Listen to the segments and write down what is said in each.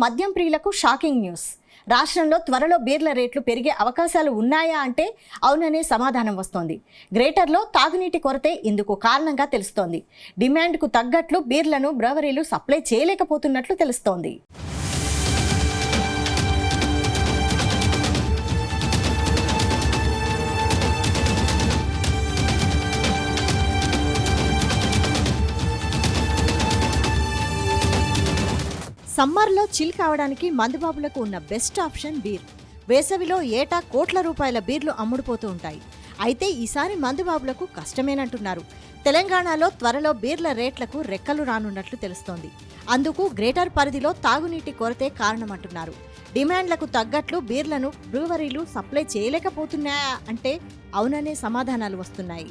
మద్యం ప్రియులకు shocking news. రాష్ట్రంలో త్వరలో బీర్ల రేట్లు పెరిగే అవకాశాలు ఉన్నాయా అంటే అవుననే సమాధానం వస్తోంది. గ్రేటర్లో తాగునీటి కొరతే ఇందుకు కారణంగా తెలుస్తోంది. డిమాండ్కు తగ్గట్లు బీర్లను బ్రవరీలు సప్లై చేయలేకపోతున్నట్లు తెలుస్తోంది. సమ్మర్లో చిల్ కావడానికి మందుబాబులకు ఉన్న బెస్ట్ ఆప్షన్ బీర్. వేసవిలో ఏటా కోట్ల రూపాయల బీర్లు అమ్ముడుపోతూ ఉంటాయి. అయితే ఈసారి మందుబాబులకు కష్టమేనంటున్నారు. తెలంగాణలో త్వరలో బీర్ల రేట్లకు రెక్కలు రానున్నట్లు తెలుస్తోంది. అందుకు గ్రేటర్ పరిధిలో తాగునీటి కొరతే కారణమంటున్నారు. డిమాండ్లకు తగ్గట్లు బీర్లను బ్రూవరీలు సప్లై చేయలేకపోతున్నాయా అంటే అవుననే సమాధానాలు వస్తున్నాయి.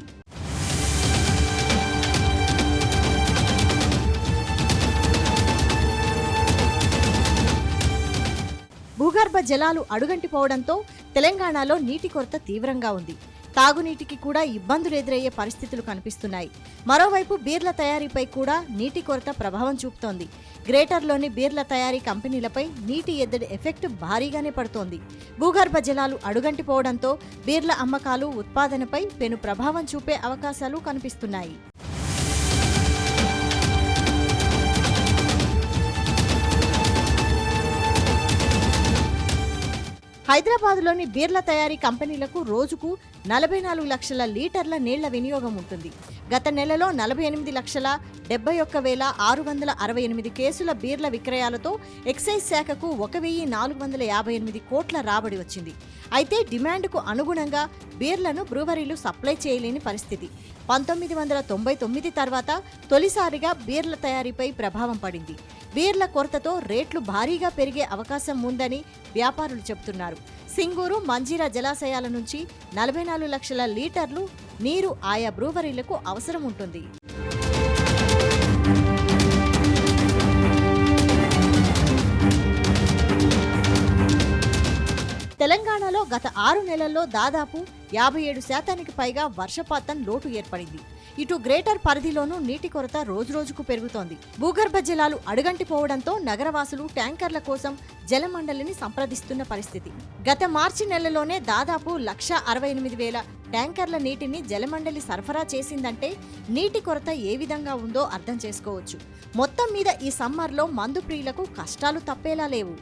భూగర్భ జలాలు అడుగంటిపోవడంతో తెలంగాణలో నీటి కొరత తీవ్రంగా ఉంది. తాగునీటికి కూడా ఇబ్బందులు ఎదురయ్యే పరిస్థితులు కనిపిస్తున్నాయి. మరోవైపు బీర్ల తయారీపై కూడా నీటి కొరత ప్రభావం చూపుతోంది. గ్రేటర్లోని బీర్ల తయారీ కంపెనీలపై నీటి ఎద్దడి ఎఫెక్ట్ భారీగానే పడుతోంది. భూగర్భ జలాలు అడుగంటిపోవడంతో బీర్ల అమ్మకాలు, ఉత్పాదనపై పెను ప్రభావం చూపే అవకాశాలు కనిపిస్తున్నాయి. హైదరాబాద్లోని బీర్ల తయారీ కంపెనీలకు రోజుకు 44 లక్షల లీటర్ల నీళ్ల వినియోగం ఉంటుంది. గత నెలలో 48,71,668 కేసుల బీర్ల విక్రయాలతో ఎక్సైజ్ శాఖకు 1,458 కోట్ల రాబడి వచ్చింది. అయితే డిమాండ్కు అనుగుణంగా బీర్లను బ్రూవరీలు సప్లై చేయలేని పరిస్థితి. 1999 తర్వాత తొలిసారిగా బీర్ల తయారీపై ప్రభావం పడింది. బీర్ల కొరతతో రేట్లు భారీగా పెరిగే అవకాశం ఉందని వ్యాపారులు చెబుతున్నారు. సింగూరు, మంజీరా జలాశయాల నుంచి 44 లక్షల లీటర్లు నీరు ఆయా బ్రూవరీలకు అవసరం ఉంటుంది. తెలంగాణలో గత 6 నెలల్లో దాదాపు 57% పైగా వర్షపాతం లోటు ఏర్పడింది. ఇటు గ్రేటర్ పరిధిలోనూ నీటి కొరత రోజురోజుకు పెరుగుతోంది. భూగర్భ జలాలు అడుగంటిపోవడంతో నగరవాసులు ట్యాంకర్ల కోసం జలమండలిని సంప్రదిస్తున్న పరిస్థితి. గత మార్చి నెలలోనే దాదాపు 168,000 ట్యాంకర్ల నీటిని జలమండలి సరఫరా చేసిందంటే నీటి కొరత ఏ విధంగా ఉందో అర్థం చేసుకోవచ్చు. మొత్తం మీద ఈ సమ్మర్లో మందు ప్రియులకు కష్టాలు తప్పేలా లేవు.